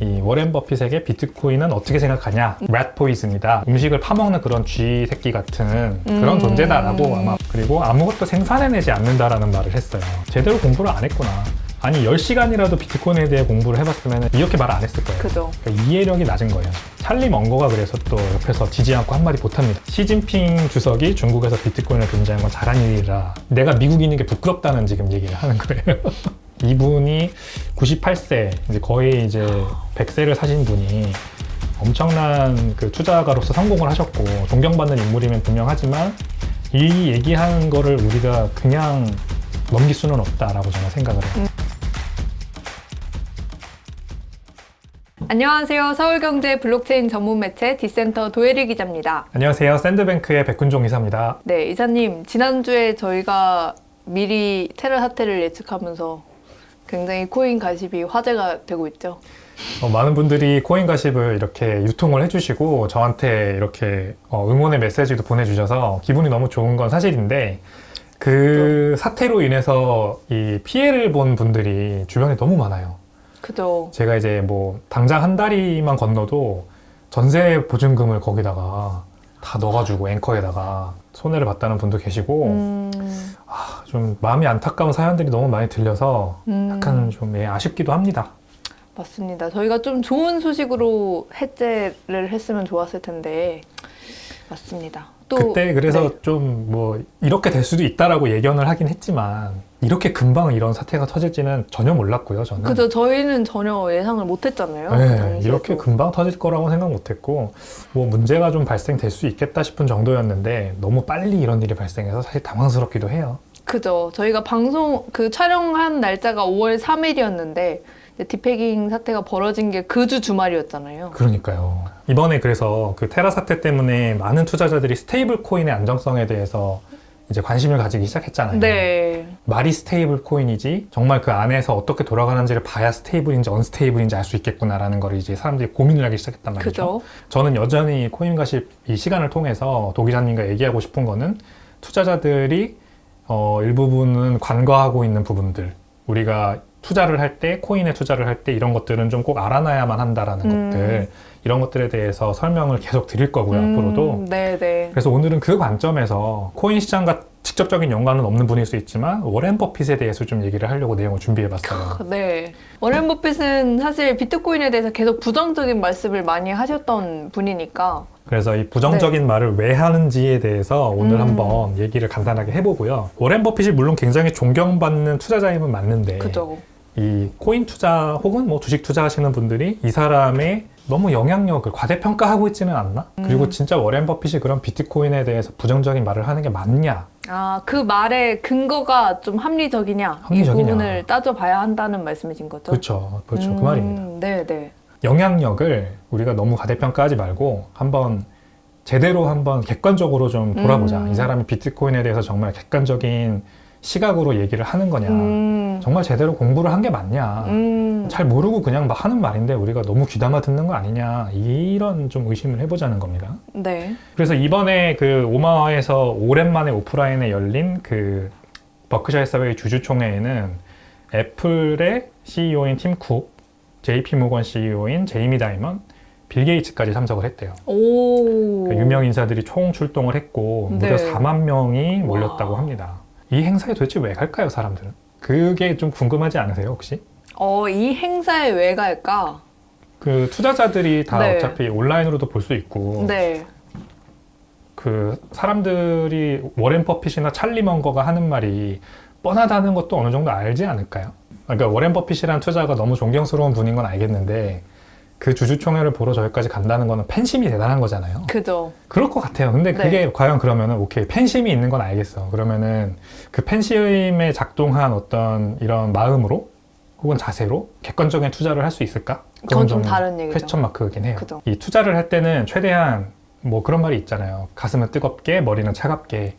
이 워렌 버핏에게 비트코인은 어떻게 생각하냐? rat poison이다. 음식을 파먹는 그런 쥐 새끼 같은 그런 존재다라고 아마, 그리고 아무것도 생산해내지 않는다라는 말을 했어요. 제대로 공부를 안 했구나. 아니 10시간이라도 비트코인에 대해 공부를 해봤으면 이렇게 말 안 했을 거예요. 그죠. 그러니까 이해력이 낮은 거예요. 찰리 멍거가 그래서 또 옆에서 지지 않고 한마디 못합니다. 시진핑 주석이 중국에서 비트코인을 금지한 건 잘한 일이라, 내가 미국인인 게 부끄럽다는 지금 얘기를 하는 거예요. 이분이 98세, 이제 거의 이제 100세를 사신 분이 엄청난 그 투자가로서 성공을 하셨고 존경받는 인물이면 분명하지만 이 얘기하는 거를 우리가 그냥 넘길 수는 없다라고 저는 생각을 해요. 안녕하세요. 서울경제 블록체인 전문 매체 디센터 도혜리 기자입니다. 안녕하세요. 샌드뱅크의 백훈종 이사입니다. 네, 이사님. 지난주에 저희가 미리 테라 사태를 예측하면서 굉장히 코인 가십이 화제가 되고 있죠. 많은 분들이 코인 가십을 이렇게 유통을 해주시고 저한테 이렇게 응원의 메시지도 보내주셔서 기분이 너무 좋은 건 사실인데, 그 사태로 인해서 이 피해를 본 분들이 주변에 너무 많아요. 그죠. 제가 이제 뭐 당장 한 다리만 건너도 전세 보증금을 거기다가 다 넣어가지고 앵커에다가 손해를 봤다는 분도 계시고, 좀 마음이 안타까운 사연들이 너무 많이 들려서 약간 좀 아쉽기도 합니다. 맞습니다. 저희가 좀 좋은 소식으로 해제를 했으면 좋았을 텐데. 맞습니다. 또 그때 그래서 네. 좀 뭐 이렇게 될 수도 있다라고 예견을 하긴 했지만 이렇게 금방 이런 사태가 터질지는 전혀 몰랐고요, 저는. 그죠. 저희는 전혀 예상을 못했잖아요. 그 네, 당시에도. 이렇게 금방 터질 거라고 생각 못했고, 뭐 문제가 좀 발생될 수 있겠다 싶은 정도였는데 너무 빨리 이런 일이 발생해서 사실 당황스럽기도 해요. 그죠. 저희가 방송 촬영한 날짜가 5월 3일이었는데 디패깅 사태가 벌어진 게 그 주 주말이었잖아요. 그러니까요. 이번에 그래서 그 테라 사태 때문에 많은 투자자들이 스테이블 코인의 안정성에 대해서 이제 관심을 가지기 시작했잖아요. 네. 말이 스테이블 코인이지 정말 그 안에서 어떻게 돌아가는지를 봐야 스테이블인지 언스테이블인지 알 수 있겠구나라는 걸 이제 사람들이 고민을 하기 시작했단 말이죠. 그죠. 저는 여전히 코인 가십 이 시간을 통해서 도 기자님과 얘기하고 싶은 거는, 투자자들이 일부분은 관과하고 있는 부분들, 우리가 투자를 할 때, 코인에 투자를 할 때 이런 것들은 좀 꼭 알아놔야만 한다라는 것들, 이런 것들에 대해서 설명을 계속 드릴 거고요, 앞으로도. 네네. 그래서 오늘은 그 관점에서 코인 시장과 직접적인 연관은 없는 분일 수 있지만 워렌 버핏에 대해서 좀 얘기를 하려고 내용을 준비해봤어요. 네. 워렌 버핏은 사실 비트코인에 대해서 계속 부정적인 말씀을 많이 하셨던 분이니까. 그래서 이 부정적인 말을 왜 하는지에 대해서 오늘 한번 얘기를 간단하게 해보고요. 워렌 버핏이 물론 굉장히 존경받는 투자자임은 맞는데, 그죠. 이 코인 투자 혹은 뭐 주식 투자하시는 분들이 이 사람의 너무 영향력을 과대평가하고 있지는 않나? 그리고 진짜 워렌 버핏이 그런 비트코인에 대해서 부정적인 말을 하는 게 맞냐? 그 말의 근거가 좀 합리적이냐? 합리적이냐. 이 부분을 따져봐야 한다는 말씀이신 거죠? 그렇죠. 그 말입니다. 네네. 영향력을 우리가 너무 과대평가하지 말고 한번 제대로 한번 객관적으로 좀 돌아보자. 이 사람이 비트코인에 대해서 정말 객관적인 시각으로 얘기를 하는 거냐, 정말 제대로 공부를 한 게 맞냐, 잘 모르고 그냥 막 하는 말인데 우리가 너무 귀담아 듣는 거 아니냐, 이런 좀 의심을 해보자는 겁니다. 네. 그래서 이번에 그 오마하에서 오랜만에 오프라인에 열린 그 버크셔 해서웨이 주주총회에는 애플의 CEO인 팀 쿡, JP 모건 CEO인 제이미 다이먼, 빌 게이츠까지 참석을 했대요. 오. 그러니까 유명 인사들이 총 출동을 했고 무려 네. 4만 명이 몰렸다고 합니다. 이 행사에 도대체 왜 갈까요, 사람들은? 그게 좀 궁금하지 않으세요, 혹시? 이 행사에 왜 갈까? 그 투자자들이 다 네. 어차피 온라인으로도 볼 수 있고, 네. 그 사람들이 워렌 버핏이나 찰리 멍거가 하는 말이 뻔하다는 것도 어느 정도 알지 않을까요? 그러니까 워렌 버핏이라는 투자가 너무 존경스러운 분인 건 알겠는데, 그 주주총회를 보러 저기까지 간다는 거는 팬심이 대단한 거잖아요. 그죠. 그럴 것 같아요. 근데 그게 네. 과연 그러면은, 오케이, 팬심이 있는 건 알겠어. 그러면은 그 팬심에 작동한 어떤 이런 마음으로 혹은 자세로 객관적인 투자를 할 수 있을까? 그건 좀 다른 얘기죠. 퀘스천 마크이긴 해요. 그죠. 이 투자를 할 때는 최대한 뭐 그런 말이 있잖아요. 가슴은 뜨겁게 머리는 차갑게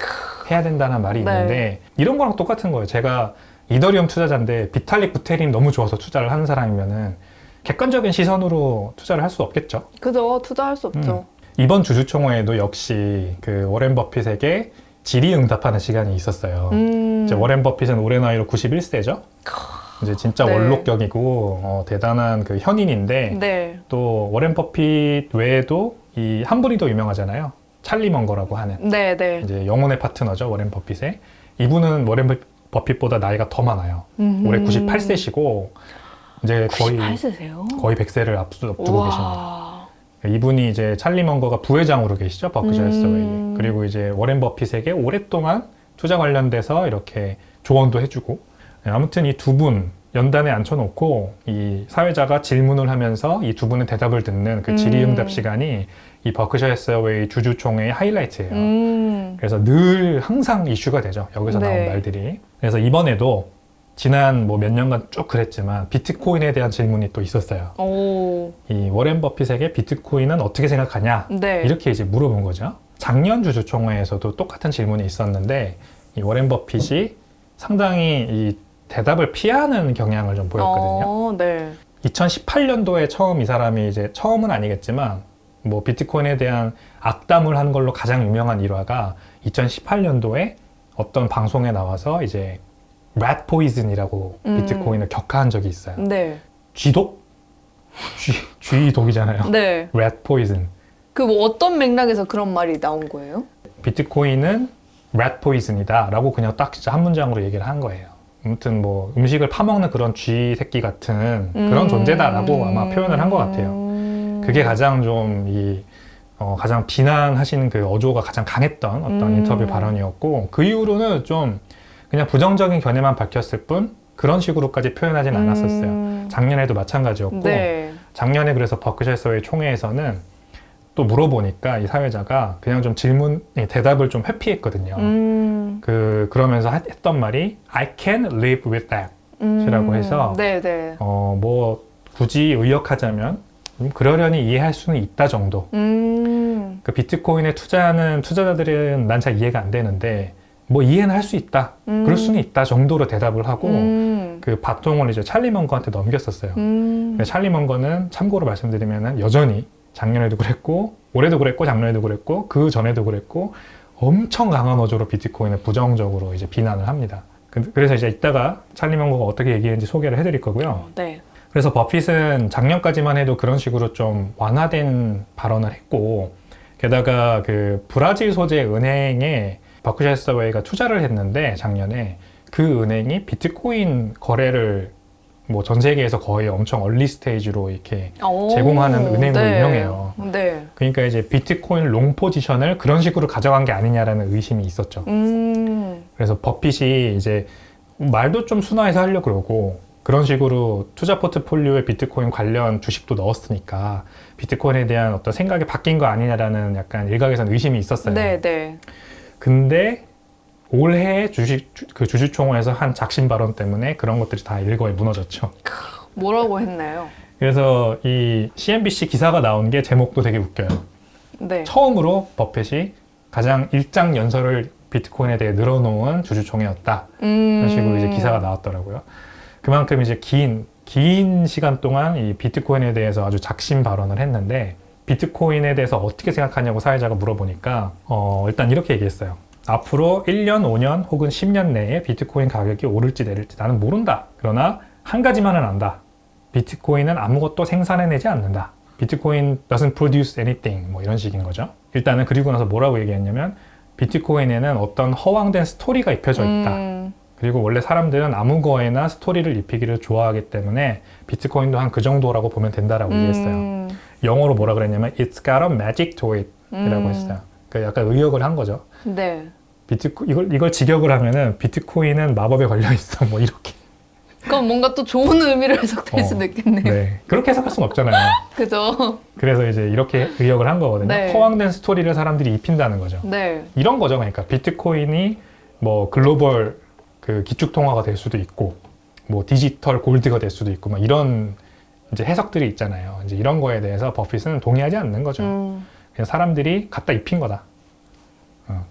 해야 된다는 말이 네. 있는데, 이런 거랑 똑같은 거예요. 제가 이더리움 투자자인데 비탈릭 부테린 너무 좋아서 투자를 하는 사람이면은 객관적인 시선으로 투자를 할 수 없겠죠. 그죠. 투자할 수 없죠. 이번 주주총회에도 역시 그 워렌 버핏에게 질의응답하는 시간이 있었어요. 이제 워렌 버핏은 올해 나이로 91세죠. 이제 진짜 네. 원록격이고 대단한 그 현인인데 네. 또 워렌 버핏 외에도 이 한 분이 더 유명하잖아요. 찰리 먼거라고 하는 네, 네. 이제 영혼의 파트너죠. 워렌 버핏의. 이분은 워렌 버핏보다 나이가 더 많아요. 올해 98세시고 이제 거의 98세세요? 거의 100세를 앞두고 계십니다. 이분이 이제 찰리 먼거가 부회장으로 계시죠. 버크셔 해서웨이. 그리고 이제 워렌 버핏에게 오랫동안 투자 관련돼서 이렇게 조언도 해주고 아무튼 이 두 분 연단에 앉혀놓고 이 사회자가 질문을 하면서 이 두 분의 대답을 듣는 그 질의응답 시간이 이 버크셔 해서웨이 주주총회의 하이라이트예요. 그래서 늘 항상 이슈가 되죠. 여기서 네. 나온 말들이. 그래서 이번에도 지난 뭐 몇 년간 쭉 그랬지만 비트코인에 대한 질문이 또 있었어요. 오. 이 워렌 버핏에게 비트코인은 어떻게 생각하냐? 네. 이렇게 이제 물어본 거죠. 작년 주주총회에서도 똑같은 질문이 있었는데 이 워렌 버핏이 상당히 이 대답을 피하는 경향을 좀 보였거든요. 네. 2018년도에 처음 이 사람이 이제 처음은 아니겠지만 뭐 비트코인에 대한 악담을 한 걸로 가장 유명한 일화가 2018년도에 어떤 방송에 나와서 이제 rat poison이라고 비트코인을 격하한 적이 있어요. 네. 쥐독? 쥐독이잖아요. 네. rat poison. 그 뭐 어떤 맥락에서 그런 말이 나온 거예요? 비트코인은 rat poison이다 라고 그냥 딱 진짜 한 문장으로 얘기를 한 거예요. 아무튼 뭐 음식을 파먹는 그런 쥐 새끼 같은 그런 존재다라고 아마 표현을 한 것 같아요. 그게 가장 좀 가장 비난하시는 그 어조가 가장 강했던 어떤 인터뷰 발언이었고 그 이후로는 좀 그냥 부정적인 견해만 밝혔을 뿐 그런 식으로까지 표현하진 않았었어요. 작년에도 마찬가지였고 네. 작년에 그래서 버크셔 해서웨이 총회에서는 또 물어보니까 이 사회자가 그냥 좀 대답을 좀 회피했거든요. 그러면서 했던 말이 I can live with that 이라고 해서 네네. 뭐 굳이 의역하자면 그러려니 이해할 수는 있다 정도. 그 비트코인에 투자하는 투자자들은 난 잘 이해가 안 되는데 뭐 이해는 할 수 있다. 그럴 수는 있다 정도로 대답을 하고 그 바통을 이제 찰리 먼거한테 넘겼었어요. 근데 찰리 먼거는 참고로 말씀드리면은 여전히 작년에도 그랬고 올해도 그랬고 작년에도 그랬고 그 전에도 그랬고 엄청 강한 어조로 비트코인을 부정적으로 이제 비난을 합니다. 그래서 이제 이따가 찰리 먼거가 어떻게 얘기했는지 소개를 해드릴 거고요. 네. 그래서 버핏은 작년까지만 해도 그런 식으로 좀 완화된 발언을 했고 게다가 그 브라질 소재 은행에 버크셔 해서웨이가 투자를 했는데 작년에 그 은행이 비트코인 거래를 뭐 전 세계에서 거의 엄청 얼리 스테이지로 이렇게 제공하는 은행으로 네. 유명해요. 네. 그러니까 이제 비트코인 롱 포지션을 그런 식으로 가져간 게 아니냐라는 의심이 있었죠. 그래서 버핏이 이제 말도 좀 순화해서 하려고 그러고 그런 식으로 투자 포트폴리오에 비트코인 관련 주식도 넣었으니까 비트코인에 대한 어떤 생각이 바뀐 거 아니냐라는 약간 일각에서는 의심이 있었어요. 네, 네. 근데 올해 주주총회에서 한 작심 발언 때문에 그런 것들이 다 일거에 무너졌죠. 뭐라고 했나요? 그래서 이 CNBC 기사가 나온 게 제목도 되게 웃겨요. 네. 처음으로 버핏이 가장 일장 연설을 비트코인에 대해 늘어놓은 주주총회였다. 이런 식으로 이제 기사가 나왔더라고요. 그만큼 이제 긴 시간 동안 이 비트코인에 대해서 아주 작심 발언을 했는데 비트코인에 대해서 어떻게 생각하냐고 사회자가 물어보니까 일단 이렇게 얘기했어요. 앞으로 1년, 5년 혹은 10년 내에 비트코인 가격이 오를지 내릴지 나는 모른다. 그러나 한 가지만은 안다. 비트코인은 아무것도 생산해내지 않는다. 비트코인 doesn't produce anything. 뭐 이런 식인 거죠. 일단은 그리고 나서 뭐라고 얘기했냐면 비트코인에는 어떤 허황된 스토리가 입혀져 있다. 그리고 원래 사람들은 아무 거에나 스토리를 입히기를 좋아하기 때문에 비트코인도 한 그 정도라고 보면 된다라고 얘기했어요. 영어로 뭐라 그랬냐면 It's got a magic to it 이라고 했어요. 그러니까 약간 의역을 한 거죠. 네. 이걸 직역을 하면은 비트코인은 마법에 걸려 있어 뭐 이렇게. 그럼 뭔가 또 좋은 의미로 해석될 수도 있겠네요. 네, 그렇게 해석할 수는 없잖아요. 그죠? 그래서 이제 이렇게 의역을 한 거거든요. 네. 허황된 스토리를 사람들이 입힌다는 거죠. 네. 이런 거죠. 그러니까 비트코인이 뭐 글로벌 그 기축 통화가 될 수도 있고, 뭐 디지털 골드가 될 수도 있고, 막 이런 이제 해석들이 있잖아요. 이제 이런 거에 대해서 버핏은 동의하지 않는 거죠. 그냥 사람들이 갖다 입힌 거다.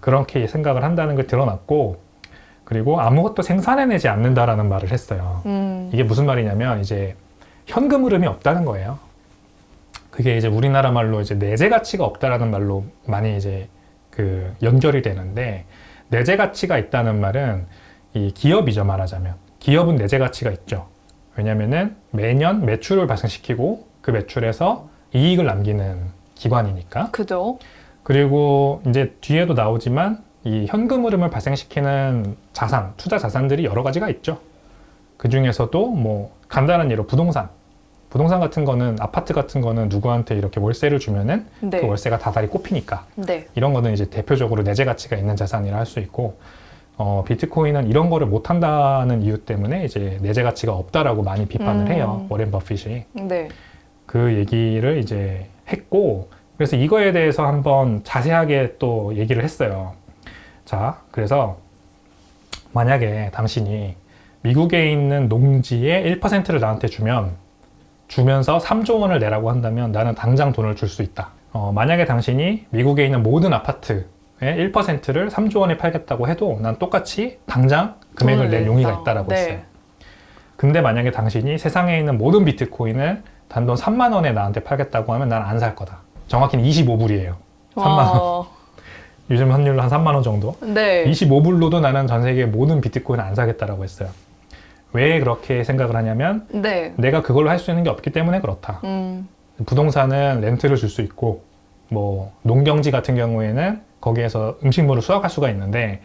그렇게 생각을 한다는 걸 드러났고, 그리고 아무것도 생산해내지 않는다라는 말을 했어요. 이게 무슨 말이냐면 이제 현금 흐름이 없다는 거예요. 그게 이제 우리나라 말로 이제 내재 가치가 없다라는 말로 많이 이제 그 연결이 되는데, 내재 가치가 있다는 말은 이 기업이죠, 말하자면. 기업은 내재 가치가 있죠. 왜냐면은 매년 매출을 발생시키고 그 매출에서 이익을 남기는 기관이니까. 그죠? 그리고 이제 뒤에도 나오지만 이 현금 흐름을 발생시키는 자산, 투자 자산들이 여러 가지가 있죠. 그 중에서도 뭐 간단한 예로 부동산 같은 거는, 아파트 같은 거는 누구한테 이렇게 월세를 주면은 네. 그 월세가 다달이 꼽히니까 네. 이런 거는 이제 대표적으로 내재 가치가 있는 자산이라 할 수 있고, 비트코인은 이런 거를 못 한다는 이유 때문에 이제 내재 가치가 없다라고 많이 비판을 해요. 워렌 버핏이. 네. 그 얘기를 이제 했고, 그래서 이거에 대해서 한번 자세하게 또 얘기를 했어요. 자, 그래서 만약에 당신이 미국에 있는 농지의 1%를 나한테 주면서 3조 원을 내라고 한다면 나는 당장 돈을 줄 수 있다. 만약에 당신이 미국에 있는 모든 아파트의 1%를 3조 원에 팔겠다고 해도 난 똑같이 당장 금액을 낼 용의가 있다라고 네. 했어요. 근데 만약에 당신이 세상에 있는 모든 비트코인을 단돈 3만 원에 나한테 팔겠다고 하면 난 안 살 거다. 정확히는 25불이에요. 3만 원. 요즘 환율로 한 3만 원 정도. 네. 25불로도 나는 전 세계 모든 비트코인을 안 사겠다라고 했어요. 왜 그렇게 생각을 하냐면 네. 내가 그걸로 할 수 있는 게 없기 때문에 그렇다. 부동산은 렌트를 줄 수 있고, 뭐 농경지 같은 경우에는 거기에서 음식물을 수확할 수가 있는데,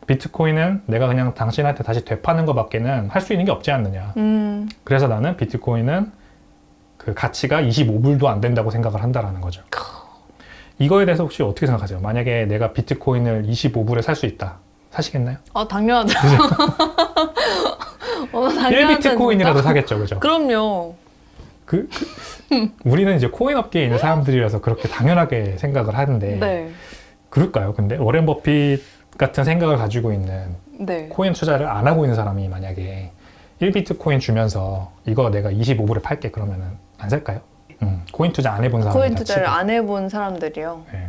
비트코인은 내가 그냥 당신한테 다시 되파는 것밖에는 할 수 있는 게 없지 않느냐. 그래서 나는 비트코인은 그 가치가 25불도 안 된다고 생각을 한다라는 거죠. 이거에 대해서 혹시 어떻게 생각하세요? 만약에 내가 비트코인을 25불에 살 수 있다. 사시겠나요? 당연하죠. 1비트코인이라도 사겠죠, 그죠? 그럼요. 우리는 이제 코인 업계에 있는 사람들이라서 그렇게 당연하게 생각을 하는데, 네. 그럴까요? 근데 워렌 버핏 같은 생각을 가지고 있는 네. 코인 투자를 안 하고 있는 사람이 만약에 1비트코인 주면서 이거 내가 25불에 팔게 그러면은 안 살까요? 코인 투자 안 해본 사람. 코인 투자를 안 해본 사람들이요. 네.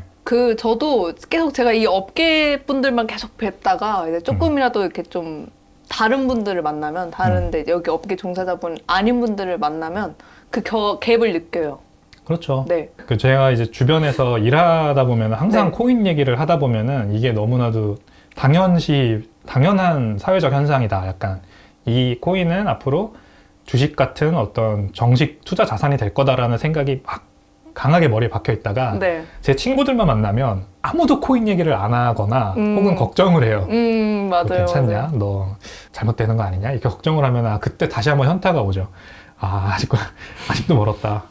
저도 계속 제가 이 업계 분들만 계속 뵙다가 이제 조금이라도 이렇게 좀 다른 분들을 만나면, 다른데 여기 업계 종사자분 아닌 분들을 만나면 그 갭을 느껴요. 그렇죠. 네. 제가 이제 주변에서 일하다 보면 항상 네. 코인 얘기를 하다 보면은 이게 너무나도 당연한 사회적 현상이다. 약간 이 코인은 앞으로 주식 같은 어떤 정식 투자 자산이 될 거다라는 생각이 막 강하게 머리에 박혀 있다가 네. 제 친구들만 만나면 아무도 코인 얘기를 안 하거나 혹은 걱정을 해요. 맞아요. 괜찮냐? 맞아요. 너 잘못되는 거 아니냐? 이렇게 걱정을 하면 그때 다시 한번 현타가 오죠. 아직도 멀었다.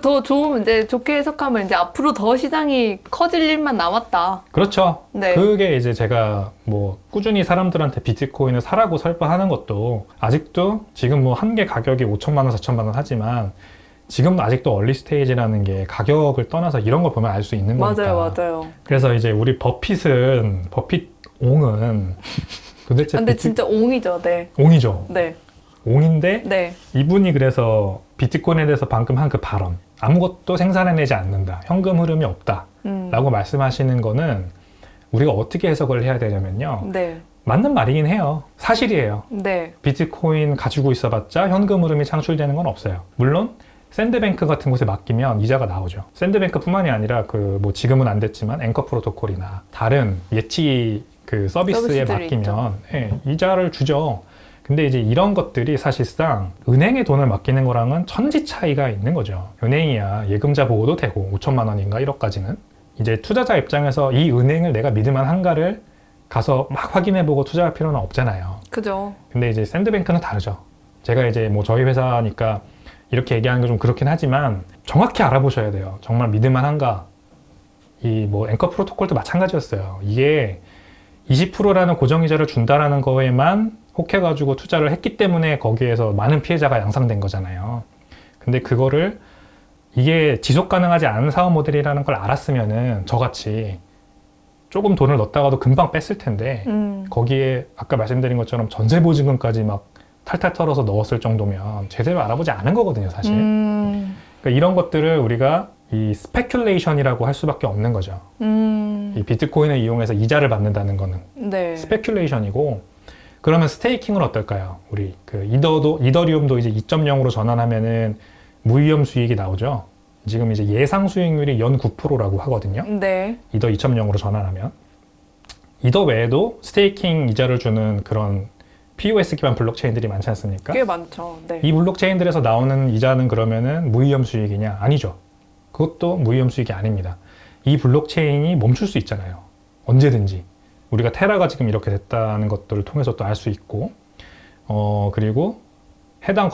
더 좋으면 이제 좋게 해석하면 이제 앞으로 더 시장이 커질 일만 남았다. 그렇죠. 네. 그게 이제 제가 뭐 꾸준히 사람들한테 비트코인을 사라고 설파하는 것도 아직도 지금 뭐 한 개 가격이 5천만 원, 4천만 원 하지만 지금도 아직도 얼리 스테이지라는 게 가격을 떠나서 이런 걸 보면 알 수 있는 거니까. 맞아요. 그래서 이제 우리 버핏옹은 도대체 근데 진짜 옹이죠. 네. 옹이죠. 네. 옹인데 네. 이분이 그래서 비트코인에 대해서 방금 한 그 발언, 아무것도 생산해내지 않는다, 현금 흐름이 없다 라고 말씀하시는 거는 우리가 어떻게 해석을 해야 되냐면요, 네. 맞는 말이긴 해요. 사실이에요. 네. 비트코인 가지고 있어봤자 현금 흐름이 창출되는 건 없어요. 물론 샌드뱅크 같은 곳에 맡기면 이자가 나오죠. 샌드뱅크뿐만이 아니라 뭐 지금은 안 됐지만 앵커 프로토콜이나 다른 예치 그 서비스에 맡기면 이자를 주죠. 근데 이제 이런 것들이 사실상 은행에 돈을 맡기는 거랑은 천지 차이가 있는 거죠. 은행이야 예금자 보호도 되고 5천만 원인가 1억까지는. 이제 투자자 입장에서 이 은행을 내가 믿을만 한가를 가서 막 확인해보고 투자할 필요는 없잖아요. 그죠. 근데 이제 샌드뱅크는 다르죠. 제가 이제 뭐 저희 회사니까 이렇게 얘기하는 게 좀 그렇긴 하지만 정확히 알아보셔야 돼요. 정말 믿을만 한가. 이 뭐 앵커 프로토콜도 마찬가지였어요. 이게 20%라는 고정이자를 준다라는 거에만 혹해가지고 투자를 했기 때문에 거기에서 많은 피해자가 양상된 거잖아요. 근데 그거를 이게 지속 가능하지 않은 사업 모델이라는 걸 알았으면은 저같이 조금 돈을 넣었다가도 금방 뺐을 텐데 거기에 아까 말씀드린 것처럼 전세 보증금까지 막 탈탈 털어서 넣었을 정도면 제대로 알아보지 않은 거거든요, 사실. 그러니까 이런 것들을 우리가 이 스페큘레이션이라고 할 수밖에 없는 거죠. 이 비트코인을 이용해서 이자를 받는다는 거는 네. 스페큘레이션이고, 그러면 스테이킹은 어떨까요? 우리 그 이더리움도 이제 2.0으로 전환하면은 무위험 수익이 나오죠. 지금 이제 예상 수익률이 연 9%라고 하거든요. 네. 이더 2.0으로 전환하면. 이더 외에도 스테이킹 이자를 주는 그런 POS 기반 블록체인들이 많지 않습니까? 꽤 많죠. 네. 이 블록체인들에서 나오는 이자는 그러면은 무위험 수익이냐? 아니죠. 그것도 무위험 수익이 아닙니다. 이 블록체인이 멈출 수 있잖아요. 언제든지. 우리가 테라가 지금 이렇게 됐다는 것들을 통해서 또 알 수 있고, 그리고 해당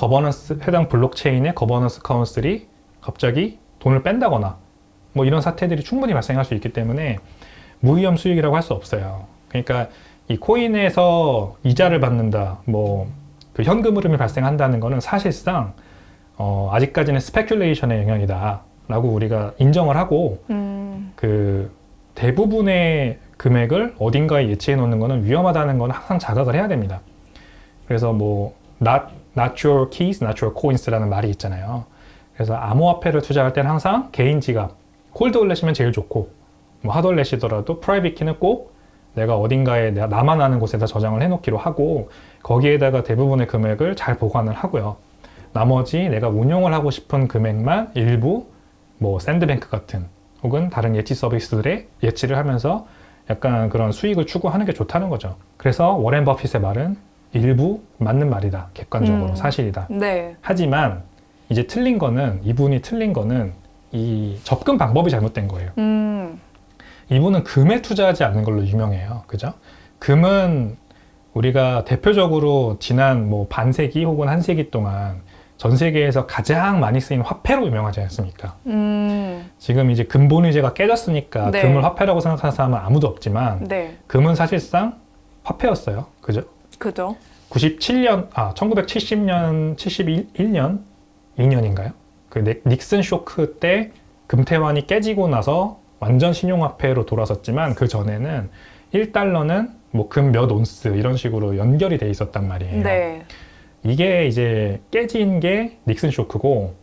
블록체인의 거버넌스 카운슬이 갑자기 돈을 뺀다거나 뭐 이런 사태들이 충분히 발생할 수 있기 때문에 무위험 수익이라고 할 수 없어요. 그러니까 이 코인에서 이자를 받는다, 뭐 그 현금 흐름이 발생한다는 거는 사실상 아직까지는 스페큘레이션의 영역이다라고 우리가 인정을 하고 그 대부분의 금액을 어딘가에 예치해 놓는 거는 위험하다는 건 항상 자각을 해야 됩니다. 그래서 뭐 not your keys, not your coins라는 말이 있잖아요. 그래서 암호화폐를 투자할 때는 항상 개인 지갑, 콜드 월렛이면 제일 좋고 뭐 핫 월렛이더라도 프라이빗 키는 꼭 내가 어딘가에 나만 아는 곳에다 저장을 해놓기로 하고 거기에다가 대부분의 금액을 잘 보관을 하고요. 나머지 내가 운용을 하고 싶은 금액만 일부 뭐 샌드뱅크 같은 혹은 다른 예치 서비스들에 예치를 하면서 약간 그런 수익을 추구하는 게 좋다는 거죠. 그래서 워렌 버핏의 말은 일부 맞는 말이다. 객관적으로 사실이다. 네. 하지만 이제 이분이 틀린 거는 이 접근 방법이 잘못된 거예요. 이분은 금에 투자하지 않는 걸로 유명해요. 그죠? 금은 우리가 대표적으로 지난 뭐 반세기 혹은 한 세기 동안 전 세계에서 가장 많이 쓰인 화폐로 유명하지 않습니까? 지금 이제 금본위제가 깨졌으니까 네. 금을 화폐라고 생각하는 사람은 아무도 없지만 네. 금은 사실상 화폐였어요. 그죠? 그죠? 1970년, 71년, 2년인가요? 그 닉슨 쇼크 때 금태환이 깨지고 나서 완전 신용화폐로 돌아섰지만 그 전에는 1달러는 뭐 금 몇 온스 이런 식으로 연결이 돼 있었단 말이에요. 네. 이게 이제 깨진 게 닉슨 쇼크고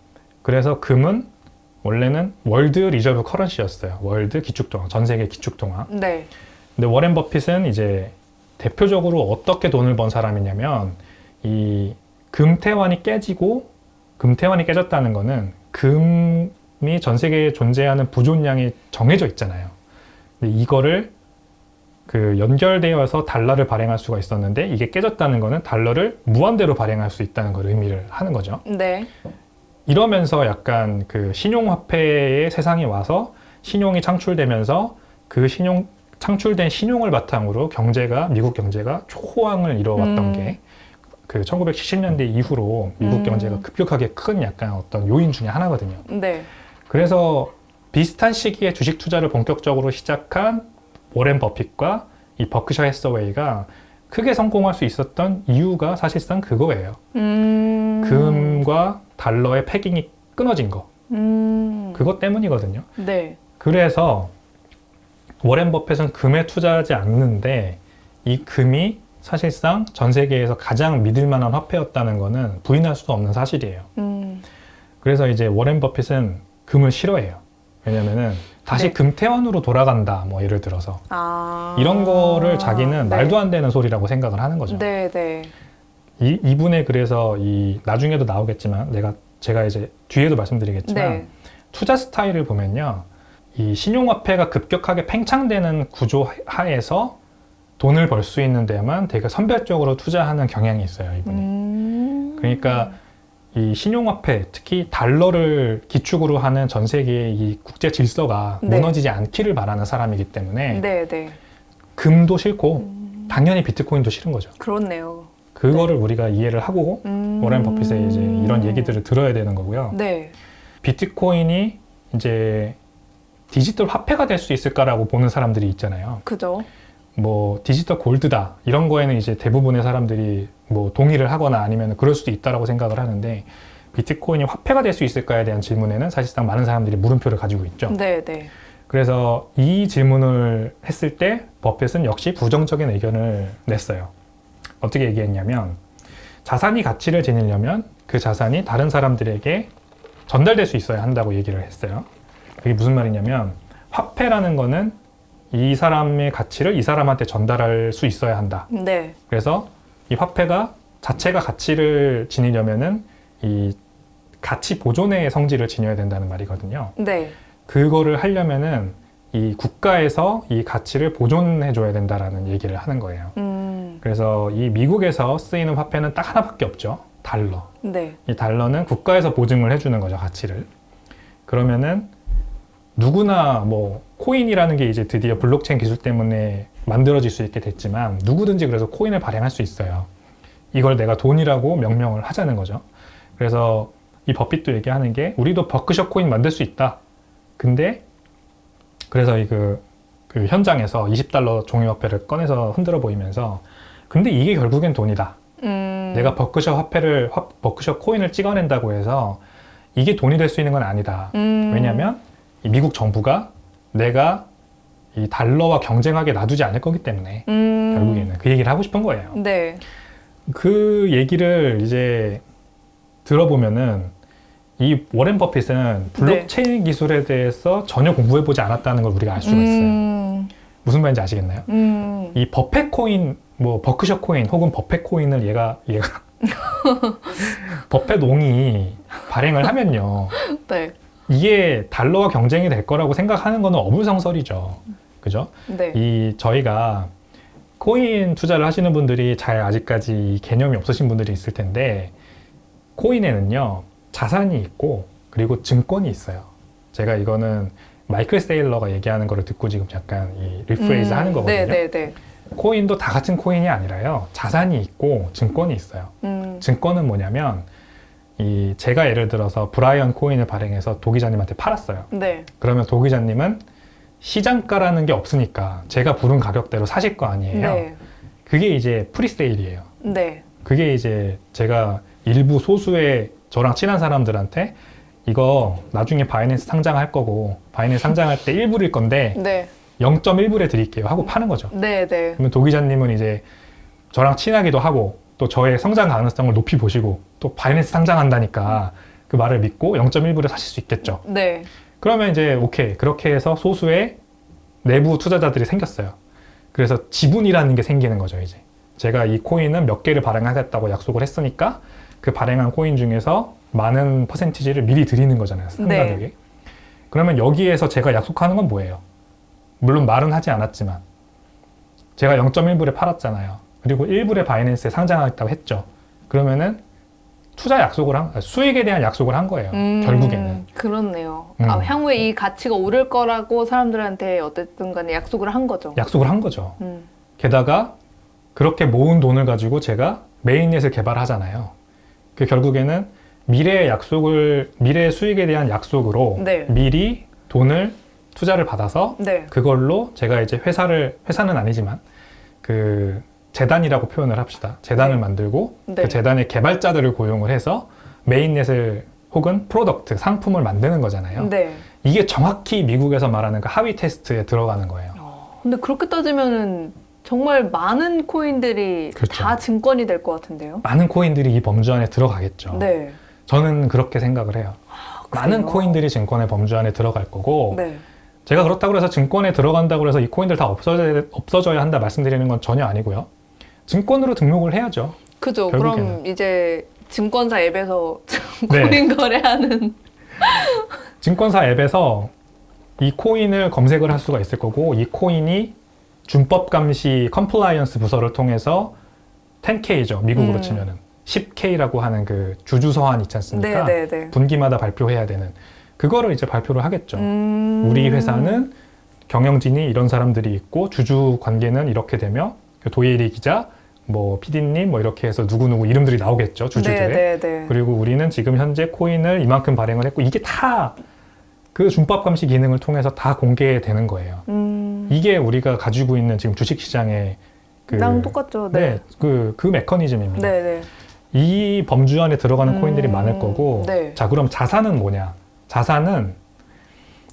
그래서 금은 원래는 월드 리저브 커런시였어요. 월드 기축통화, 전 세계 기축통화. 네. 근데 워렌 버핏은 이제 대표적으로 어떻게 돈을 번 사람이냐면 이 금태환이 깨졌다는 거는 금이 전 세계에 존재하는 부존량이 정해져 있잖아요. 근데 이거를 그 연결되어서 달러를 발행할 수가 있었는데 이게 깨졌다는 거는 달러를 무한대로 발행할 수 있다는 걸 의미를 하는 거죠. 네. 이러면서 약간 그 신용화폐의 세상이 와서 신용이 창출되면서 그 창출된 신용을 바탕으로 미국 경제가 초호황을 이뤄왔던 게 그 1970년대 이후로 미국 경제가 급격하게 큰 약간 어떤 요인 중에 하나거든요. 네. 그래서 비슷한 시기에 주식 투자를 본격적으로 시작한 워렌 버핏과 이 버크셔 해서웨이가 크게 성공할 수 있었던 이유가 사실상 그거예요. 금과 달러의 패깅이 끊어진 거. 그것 때문이거든요. 네. 그래서 워렌 버핏은 금에 투자하지 않는데 이 금이 사실상 전 세계에서 가장 믿을 만한 화폐였다는 거는 부인할 수 없는 사실이에요. 그래서 이제 워렌 버핏은 금을 싫어해요. 왜냐면은 다시 네. 금태환으로 돌아간다. 뭐 예를 들어서 아. 이런 거를 자기는 네. 말도 안 되는 소리라고 생각을 하는 거죠. 네, 네. 이분의 그래서 나중에도 나오겠지만 제가 이제 뒤에도 말씀드리겠지만 네. 투자 스타일을 보면요. 이 신용화폐가 급격하게 팽창되는 구조 하에서 돈을 벌 수 있는 데만 되게 선별적으로 투자하는 경향이 있어요, 이분이. 그러니까 이 신용화폐, 특히 달러를 기축으로 하는 전 세계의 이 국제 질서가 네. 무너지지 않기를 바라는 사람이기 때문에 네, 네. 금도 싫고 당연히 비트코인도 싫은 거죠. 그렇네요. 그거를 우리가 이해를 하고 워렌 버핏의 이제 이런 얘기들을 들어야 되는 거고요. 네. 비트코인이 이제 디지털 화폐가 될 수 있을까라고 보는 사람들이 있잖아요. 그죠? 뭐 디지털 골드다 이런 거에는 이제 대부분의 사람들이 뭐 동의를 하거나 아니면 그럴 수도 있다라고 생각을 하는데 비트코인이 화폐가 될 수 있을까에 대한 질문에는 사실상 많은 사람들이 물음표를 가지고 있죠. 네, 네. 그래서 이 질문을 했을 때 버핏은 역시 부정적인 의견을 냈어요. 어떻게 얘기했냐면 자산이 가치를 지니려면 그 자산이 다른 사람들에게 전달될 수 있어야 한다고 얘기를 했어요. 그게 무슨 말이냐면 화폐라는 거는 이 사람의 가치를 이 사람한테 전달할 수 있어야 한다. 네. 그래서 이 화폐가 자체가 가치를 지니려면은 이 가치 보존의 성질을 지녀야 된다는 말이거든요. 네. 그거를 하려면은 이 국가에서 이 가치를 보존해 줘야 된다라는 얘기를 하는 거예요. 그래서 이 미국에서 쓰이는 화폐는 딱 하나밖에 없죠. 달러. 네. 이 달러는 국가에서 보증을 해주는 거죠, 가치를. 그러면은 누구나 뭐 코인이라는 게 이제 드디어 블록체인 기술 때문에 만들어질 수 있게 됐지만 누구든지 그래서 코인을 발행할 수 있어요. 이걸 내가 돈이라고 명명을 하자는 거죠. 그래서 이 버핏도 얘기하는 게 우리도 버크셔 코인 만들 수 있다. 근데 그래서 그 현장에서 20달러 종이화폐를 꺼내서 흔들어 보이면서 근데 이게 결국엔 돈이다. 내가 버크셔 버크셔 코인을 찍어낸다고 해서 이게 돈이 될 수 있는 건 아니다. 왜냐하면 이 미국 정부가 내가 이 달러와 경쟁하게 놔두지 않을 거기 때문에 결국에는 그 얘기를 하고 싶은 거예요. 네. 그 얘기를 이제 들어보면은 이 워렌 버핏은 블록체인 기술에 대해서 전혀 공부해보지 않았다는 걸 우리가 알 수가 있어요. 무슨 말인지 아시겠나요? 이 버펫 코인, 뭐 버크셔 코인 혹은 버펫 코인을 얘가 버펫 옹이 발행을 하면요. 네. 이게 달러와 경쟁이 될 거라고 생각하는 거는 어불성설이죠. 그죠? 네. 저희가 코인 투자를 하시는 분들이 잘 아직까지 개념이 없으신 분들이 있을 텐데 코인에는요 자산이 있고 그리고 증권이 있어요. 제가 이거는 마이클 세일러가 얘기하는 거를 듣고 지금 약간 이 리프레이즈 하는 거거든요. 네. 코인도 다 같은 코인이 아니라요 자산이 있고 증권이 있어요. 증권은 뭐냐면 제가 예를 들어서 브라이언 코인을 발행해서 도 기자님한테 팔았어요. 네. 그러면 도 기자님은 시장가라는 게 없으니까 제가 부른 가격대로 사실 거 아니에요. 네. 그게 이제 프리세일이에요. 네. 그게 이제 제가 일부 소수의 저랑 친한 사람들한테 이거 나중에 바이낸스 상장할 거고 바이낸스 상장할 때 1불일 건데 네. 0.1불에 드릴게요 하고 파는 거죠. 네. 그러면 도 기자님은 이제 저랑 친하기도 하고 또 저의 성장 가능성을 높이 보시고 또 바이낸스 상장한다니까 그 말을 믿고 0.1불에 사실 수 있겠죠. 네. 그러면 이제 오케이 그렇게 해서 소수의 내부 투자자들이 생겼어요. 그래서 지분이라는 게 생기는 거죠. 이제 제가 이 코인은 몇 개를 발행하겠다고 약속을 했으니까 그 발행한 코인 중에서 많은 퍼센티지를 미리 드리는 거잖아요. 상가격에. 네. 그러면 여기에서 제가 약속하는 건 뭐예요? 물론 말은 하지 않았지만 제가 0.1불에 팔았잖아요. 그리고 1불에 바이낸스에 상장하겠다고 했죠. 그러면은 투자 약속을 수익에 대한 약속을 한 거예요. 결국에는. 그렇네요. 향후에 이 가치가 오를 거라고 사람들한테 어쨌든 간에 약속을 한 거죠. 약속을 한 거죠. 게다가 그렇게 모은 돈을 가지고 제가 메인넷을 개발하잖아요. 그 결국에는 미래의 수익에 대한 약속으로 네. 미리 돈을 투자를 받아서 네. 그걸로 제가 이제 회사는 아니지만 그 재단이라고 표현을 합시다. 재단을 네. 만들고 네. 그 재단의 개발자들을 고용을 해서 메인넷을 혹은 프로덕트, 상품을 만드는 거잖아요. 네. 이게 정확히 미국에서 말하는 그 하위 테스트에 들어가는 거예요. 근데 그렇게 따지면은 정말 많은 코인들이 그렇죠. 다 증권이 될 것 같은데요? 많은 코인들이 이 범주 안에 들어가겠죠. 네. 저는 그렇게 생각을 해요. 많은 코인들이 증권의 범주 안에 들어갈 거고 네. 제가 그렇다고 해서 증권에 들어간다고 해서 이 코인들 다 없어져야 한다 말씀드리는 건 전혀 아니고요. 증권으로 등록을 해야죠. 그죠. 결국에는. 그럼 이제 증권사 앱에서 네. 코인 거래하는 증권사 앱에서 이 코인을 검색을 할 수가 있을 거고 이 코인이 준법 감시 컴플라이언스 부서를 통해서 10K죠. 미국으로 치면은 10K라고 하는 그 주주 서한 있지 않습니까? 네. 분기마다 발표해야 되는 그거를 이제 발표를 하겠죠. 우리 회사는 경영진이 이런 사람들이 있고 주주 관계는 이렇게 되며 도예리 기자, 뭐 PD님 뭐 이렇게 해서 누구누구 이름들이 나오겠죠. 주주들의. 네. 그리고 우리는 지금 현재 코인을 이만큼 발행을 했고 이게 다 그 준법 감시 기능을 통해서 다 공개되는 거예요. 이게 우리가 가지고 있는 지금 주식시장의 랑 똑같죠. 네. 그 메커니즘입니다. 네. 이 범주 안에 들어가는 코인들이 많을 거고 네. 자 그럼 자산은 뭐냐? 자산은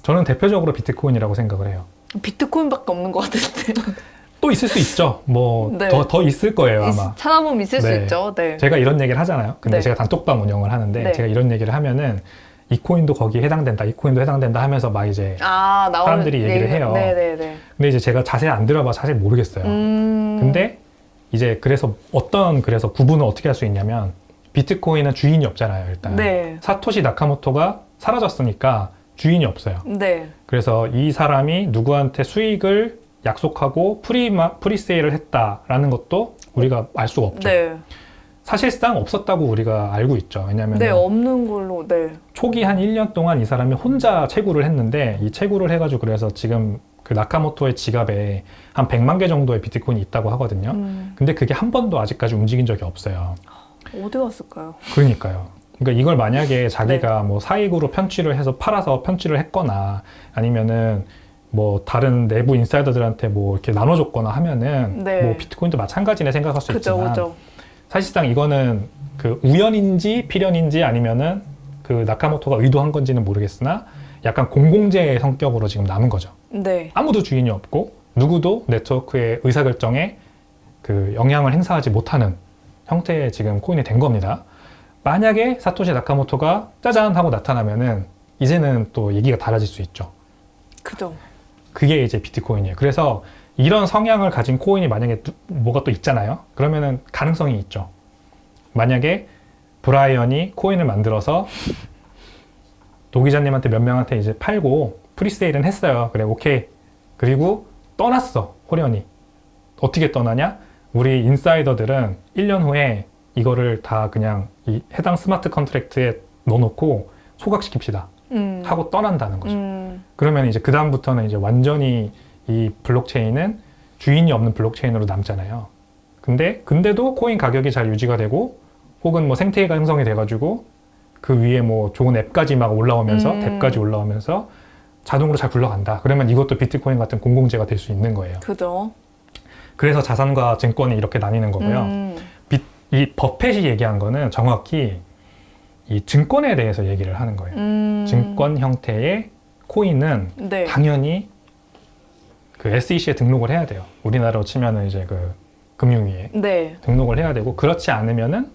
저는 대표적으로 비트코인이라고 생각을 해요. 비트코인밖에 없는 것 같은데요. 또 있을 수 있죠. 뭐 네. 더 있을 거예요 아마. 찾아보면 있을 수 네. 있죠. 네. 제가 이런 얘기를 하잖아요. 근데 네. 제가 단톡방 운영을 하는데 네. 제가 이런 얘기를 하면은 이 코인도 거기에 해당된다, 이 코인도 해당된다 하면서 막 이제 사람들이 얘기를 해요. 네네네. 근데 이제 제가 자세히 안 들어봐 사실 모르겠어요. 근데 이제 그래서 구분을 어떻게 할 수 있냐면 비트코인은 주인이 없잖아요. 일단 네. 사토시 나카모토가 사라졌으니까 주인이 없어요. 네. 그래서 이 사람이 누구한테 수익을 약속하고 프리세일을 했다라는 것도 우리가 알 수가 없죠. 네. 사실상 없었다고 우리가 알고 있죠. 왜냐하면 네, 없는 걸로. 네. 초기 한 1년 동안 이 사람이 혼자 채굴을 했는데 이 채굴을 해가지고 그래서 지금 그 나카모토의 지갑에 한 100만 개 정도의 비트코인이 있다고 하거든요. 근데 그게 한 번도 아직까지 움직인 적이 없어요. 어디 갔을까요? 그러니까요. 그러니까 이걸 만약에 자기가 뭐 사익으로 편취를 해서 팔아서 편취를 했거나 아니면은 뭐 다른 내부 인사이더들한테 뭐 이렇게 나눠줬거나 하면은 네. 뭐 비트코인도 마찬가지네 생각할 수 그죠, 있지만 그죠. 사실상 이거는 그 우연인지 필연인지 아니면은 그 나카모토가 의도한 건지는 모르겠으나 약간 공공재의 성격으로 지금 남은 거죠. 네. 아무도 주인이 없고 누구도 네트워크의 의사결정에 그 영향을 행사하지 못하는 형태의 지금 코인이 된 겁니다. 만약에 사토시 나카모토가 짜잔 하고 나타나면은 이제는 또 얘기가 달라질 수 있죠. 그죠. 그게 이제 비트코인이에요. 그래서 이런 성향을 가진 코인이 만약에 뭐가 또 있잖아요. 그러면은 가능성이 있죠. 만약에 브라이언이 코인을 만들어서 도 기자님한테 몇 명한테 이제 팔고 프리세일은 했어요. 그래, 오케이. 그리고 떠났어, 호련이. 어떻게 떠나냐? 우리 인사이더들은 1년 후에 이거를 다 그냥 이 해당 스마트 컨트랙트에 넣어놓고 소각시킵시다. 하고 떠난다는 거죠. 그러면 이제 그다음부터는 이제 완전히 이 블록체인은 주인이 없는 블록체인으로 남잖아요. 근데도 코인 가격이 잘 유지가 되고 혹은 뭐 생태계가 형성이 돼가지고 그 위에 뭐 좋은 앱까지 막 올라오면서 탭까지 올라오면서 자동으로 잘 굴러간다. 그러면 이것도 비트코인 같은 공공재가 될 수 있는 거예요. 그죠. 그래서 자산과 증권이 이렇게 나뉘는 거고요. 이 버펫이 얘기한 거는 정확히 이 증권에 대해서 얘기를 하는 거예요. 증권 형태의 코인은 네. 당연히 그 SEC에 등록을 해야 돼요. 우리나라로 치면은 이제 그 금융위에 네. 등록을 해야 되고 그렇지 않으면은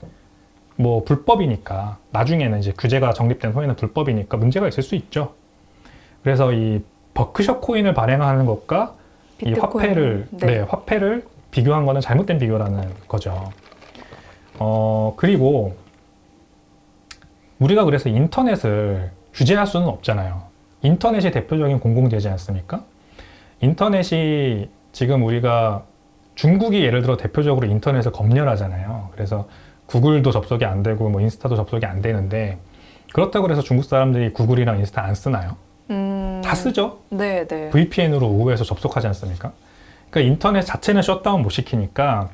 뭐 불법이니까 나중에는 이제 규제가 정립된 후에는 불법이니까 문제가 있을 수 있죠. 그래서 이 버크셔 코인을 발행하는 것과 이 비트코인. 화폐를 네. 화폐를 비교한 거는 잘못된 비교라는 거죠. 그리고 우리가 그래서 인터넷을 규제할 수는 없잖아요. 인터넷이 대표적인 공공재지 않습니까? 인터넷이 지금 우리가 중국이 예를 들어 대표적으로 인터넷을 검열하잖아요. 그래서 구글도 접속이 안 되고 뭐 인스타도 접속이 안 되는데 그렇다고 해서 중국 사람들이 구글이랑 인스타 안 쓰나요? 다 쓰죠? 네, 네. VPN으로 우회해서 접속하지 않습니까? 그러니까 인터넷 자체는 셧다운 못 시키니까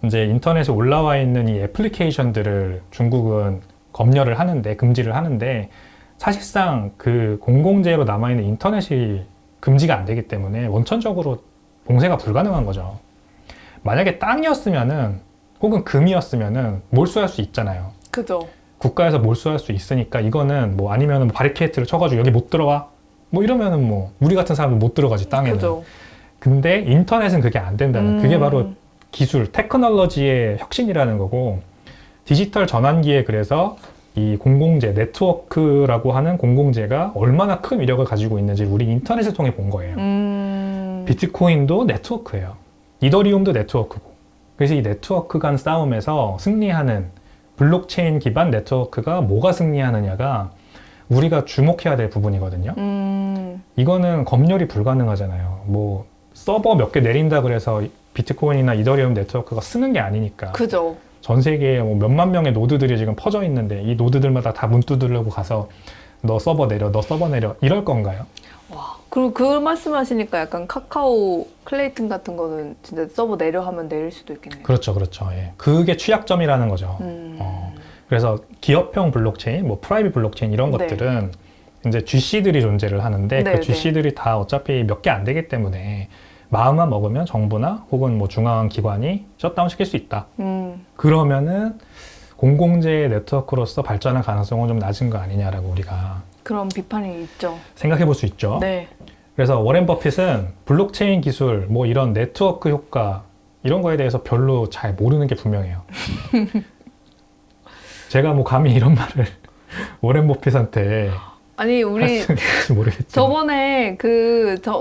이제 인터넷에 올라와 있는 이 애플리케이션들을 중국은 검열을 하는데 금지를 하는데 사실상 그 공공재로 남아있는 인터넷이 금지가 안 되기 때문에 원천적으로 봉쇄가 불가능한 거죠. 만약에 땅이었으면은 혹은 금이었으면은 몰수할 수 있잖아요. 그죠. 국가에서 몰수할 수 있으니까 이거는 뭐 아니면은 바리케이트를 쳐가지고 여기 못 들어와 뭐 이러면은 뭐 우리 같은 사람은 못 들어가지 땅에는. 그죠. 근데 인터넷은 그게 안 된다는 그게 바로 기술, 테크놀로지의 혁신이라는 거고 디지털 전환기에 그래서 이 공공재, 네트워크라고 하는 공공재가 얼마나 큰 위력을 가지고 있는지 우리 인터넷을 통해 본 거예요. 비트코인도 네트워크예요. 이더리움도 네트워크고. 그래서 이 네트워크 간 싸움에서 승리하는 블록체인 기반 네트워크가 뭐가 승리하느냐가 우리가 주목해야 될 부분이거든요. 이거는 검열이 불가능하잖아요. 뭐 서버 몇 개 내린다 그래서 비트코인이나 이더리움 네트워크가 쓰는 게 아니니까. 그죠. 전 세계에 뭐 몇만 명의 노드들이 지금 퍼져 있는데 이 노드들마다 다 문 두드려고 가서 너 서버 내려, 너 서버 내려 이럴 건가요? 와. 그리고 그 말씀하시니까 약간 카카오 클레이튼 같은 거는 진짜 서버 내려 하면 내릴 수도 있겠네요. 그렇죠, 그렇죠. 예. 그게 취약점이라는 거죠. 그래서 기업형 블록체인, 뭐 프라이빗 블록체인 이런 네. 것들은 이제 GC들이 존재를 하는데 네, 그 GC들이 다 어차피 몇 개 안 되기 때문에 마음만 먹으면 정부나 혹은 뭐 중앙 기관이 셧다운 시킬 수 있다. 그러면은 공공재 네트워크로서 발전할 가능성은 좀 낮은 거 아니냐라고 우리가 그런 비판이 있죠. 생각해 볼 수 있죠. 네. 그래서 워렌 버핏은 블록체인 기술, 뭐 이런 네트워크 효과 이런 거에 대해서 별로 잘 모르는 게 분명해요. 제가 뭐 감히 이런 말을 워렌 버핏한테 아니 우리 모르겠지만 저번에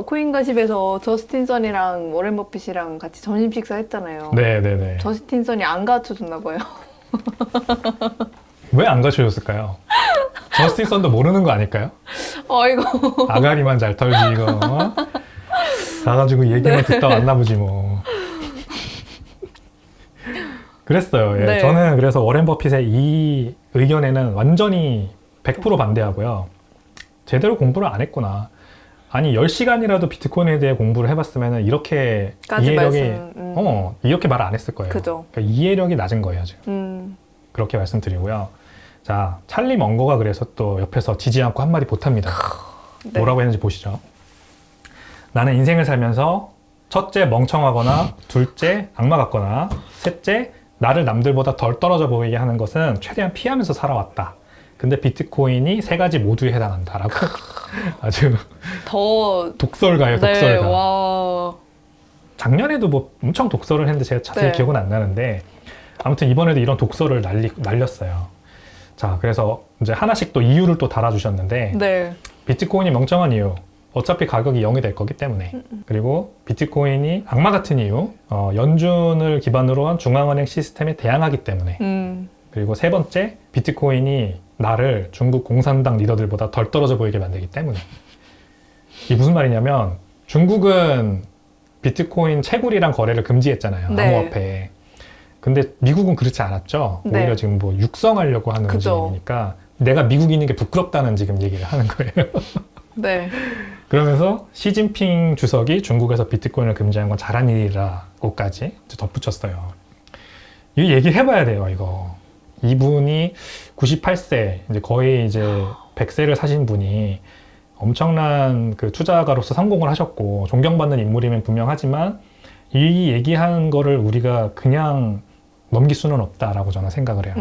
코인가십에서 저스틴 선이랑 워렌 버핏이랑 같이 점심 식사 했잖아요. 네네네. 저스틴 선이 안 가르쳐줬나 봐요. 왜 안 가르쳐줬을까요? 저스틴 선도 모르는 거 아닐까요? 이거 아가리만 잘 털지 이거. 가가지고 얘기만 듣다 왔나 보지 뭐. 그랬어요. 예. 네. 저는 그래서 워렌 버핏의 이 의견에는 완전히 100% 반대하고요. 제대로 공부를 안 했구나. 아니 10시간이라도 비트코인에 대해 공부를 해봤으면 이렇게 까지 이해력이 말씀, 이렇게 말을 안 했을 거예요. 그죠. 그러니까 이해력이 낮은 거예요 지금. 그렇게 말씀드리고요. 자, 찰리 먼거가 그래서 또 옆에서 지지 않고 한마디 못합니다. 네. 뭐라고 했는지 보시죠. 나는 인생을 살면서 첫째 멍청하거나 둘째 악마 같거나 셋째 나를 남들보다 덜 떨어져 보이게 하는 것은 최대한 피하면서 살아왔다. 근데 비트코인이 세 가지 모두에 해당한다라고 아주 더 독설가예요, 네, 독설가. 와. 작년에도 뭐 엄청 독설을 했는데 제가 자세히 네. 기억은 안 나는데 아무튼 이번에도 이런 독설을 날렸어요. 자, 그래서 이제 하나씩 또 이유를 또 달아주셨는데 네. 비트코인이 멍청한 이유. 어차피 가격이 0이 될 거기 때문에. 그리고 비트코인이 악마 같은 이유. 연준을 기반으로 한 중앙은행 시스템에 대항하기 때문에. 그리고 세 번째, 비트코인이 나를 중국 공산당 리더들보다 덜 떨어져 보이게 만들기 때문에. 이게 무슨 말이냐면 중국은 비트코인 채굴이랑 거래를 금지했잖아요. 네. 암호화폐. 근데 미국은 그렇지 않았죠. 네. 오히려 지금 뭐 육성하려고 하는 그죠. 움직임이니까 내가 미국인인 게 부끄럽다는 지금 얘기를 하는 거예요. 네. 그러면서 시진핑 주석이 중국에서 비트코인을 금지한 건 잘한 일이라고까지 덧붙였어요. 이 얘기를 해봐야 돼요, 이거. 이분이 98세, 이제 거의 이제 100세를 사신 분이 엄청난 그 투자가로서 성공을 하셨고 존경받는 인물이면 분명하지만 이 얘기하는 거를 우리가 그냥 넘길 수는 없다라고 저는 생각을 해요.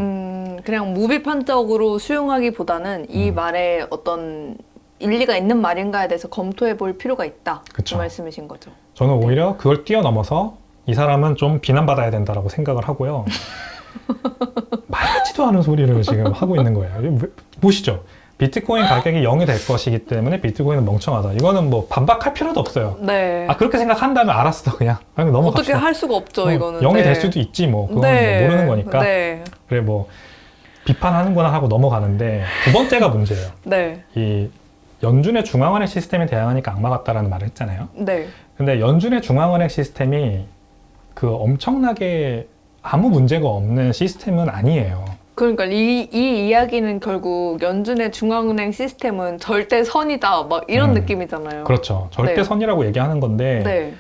그냥 무비판적으로 수용하기보다는 이 말에 어떤 일리가 있는 말인가에 대해서 검토해 볼 필요가 있다. 그쵸. 그 말씀이신 거죠. 저는 오히려 그걸 뛰어넘어서 이 사람은 좀 비난받아야 된다라고 생각을 하고요. 말하지도 않은 소리를 지금 하고 있는 거예요. 보시죠. 비트코인 가격이 0이 될 것이기 때문에 비트코인은 멍청하다. 이거는 뭐 반박할 필요도 없어요. 네. 아, 그렇게 생각한다면 알았어. 그냥 넘어갑시다. 어떻게 할 수가 없죠, 이거는. 0이 네. 될 수도 있지 뭐. 그건 네. 뭐 모르는 거니까. 네. 그래 뭐 비판하는구나 하고 넘어가는데 두 번째가 문제예요. 네. 이 연준의 중앙은행 시스템에 대항하니까 악마 같다라는 말을 했잖아요. 네. 근데 연준의 중앙은행 시스템이 그 엄청나게 아무 문제가 없는 시스템은 아니에요. 그러니까 이 이야기는 결국 연준의 중앙은행 시스템은 절대 선이다. 막 이런 느낌이잖아요. 그렇죠. 절대 선이라고 얘기하는 건데 네.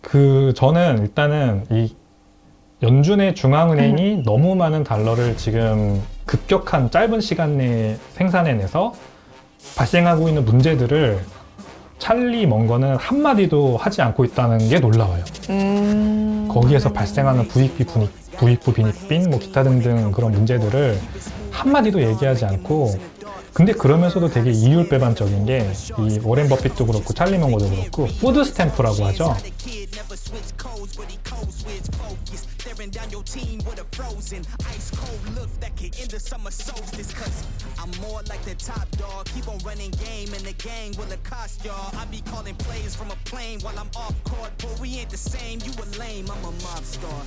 그 저는 일단은 이 연준의 중앙은행이 너무 많은 달러를 지금 급격한 짧은 시간 내에 생산해내서 발생하고 있는 문제들을 찰리 먼거는 한마디도 하지 않고 있다는 게 놀라워요. 거기에서 발생하는 부익부 빈익빈, 뭐 기타 등등 그런 문제들을 한마디도 얘기하지 않고 근데 그러면서도 되게 이율배반적인 게 이 워렌 버핏도 그렇고 찰리 먼거도 그렇고 푸드 스탬프라고 하죠. staring down your team with a frozen ice cold look that could end the summer solstice. Cause I'm more like the top dog. Keep on running game and the gang will accost y'all. I be calling plays from a plane while I'm off court. But we ain't the same, you a lame, I'm a mob star.